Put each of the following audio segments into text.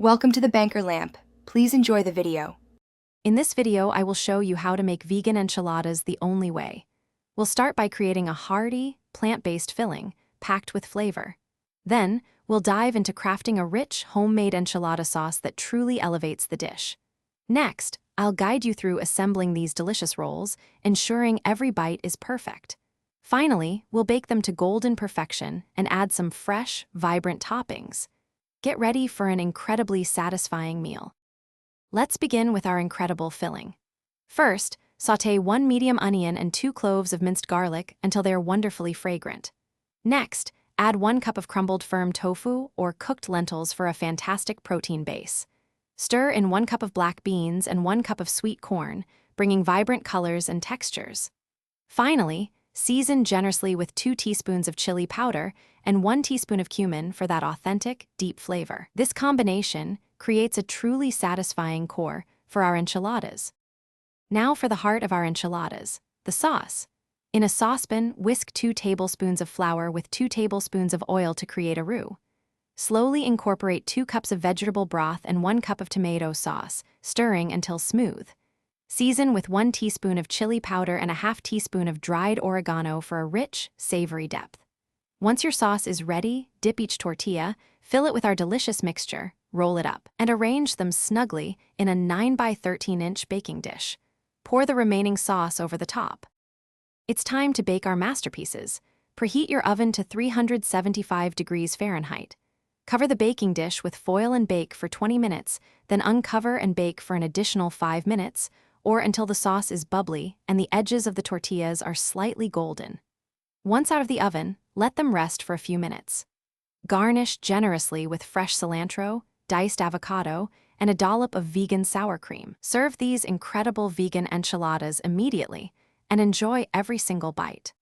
Welcome to the Banker Lamp. Please enjoy the video. In this video, I will show you how to make vegan enchiladas the only way. We'll start by creating a hearty, plant-based filling, packed with flavor. Then, we'll dive into crafting a rich, homemade enchilada sauce that truly elevates the dish. Next, I'll guide you through assembling these delicious rolls, ensuring every bite is perfect. Finally, we'll bake them to golden perfection and add some fresh, vibrant toppings. Get ready for an incredibly satisfying meal. Let's begin with our incredible filling. First, sauté 1 medium onion and 2 cloves of minced garlic until they are wonderfully fragrant. Next, add 1 cup of crumbled firm tofu or cooked lentils for a fantastic protein base. Stir in 1 cup of black beans and 1 cup of sweet corn, bringing vibrant colors and textures. Finally, season generously with 2 teaspoons of chili powder and 1 teaspoon of cumin for that authentic, deep flavor. This combination creates a truly satisfying core for our enchiladas. Now for the heart of our enchiladas, the sauce. In a saucepan, whisk 2 tablespoons of flour with 2 tablespoons of oil to create a roux. Slowly incorporate 2 cups of vegetable broth and 1 cup of tomato sauce, stirring until smooth. Season with 1 teaspoon of chili powder and a half teaspoon of dried oregano for a rich, savory depth. Once your sauce is ready, dip each tortilla, fill it with our delicious mixture, roll it up, and arrange them snugly in a 9 by 13-inch baking dish. Pour the remaining sauce over the top. It's time to bake our masterpieces. Preheat your oven to 375 degrees Fahrenheit. Cover the baking dish with foil and bake for 20 minutes, then uncover and bake for an additional 5 minutes, or until the sauce is bubbly and the edges of the tortillas are slightly golden. Once out of the oven, let them rest for a few minutes. Garnish generously with fresh cilantro, diced avocado, and a dollop of vegan sour cream. Serve these incredible vegan enchiladas immediately and enjoy every single bite.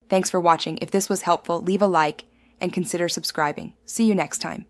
Thanks for watching. If this was helpful, leave a like and consider subscribing. See you next time.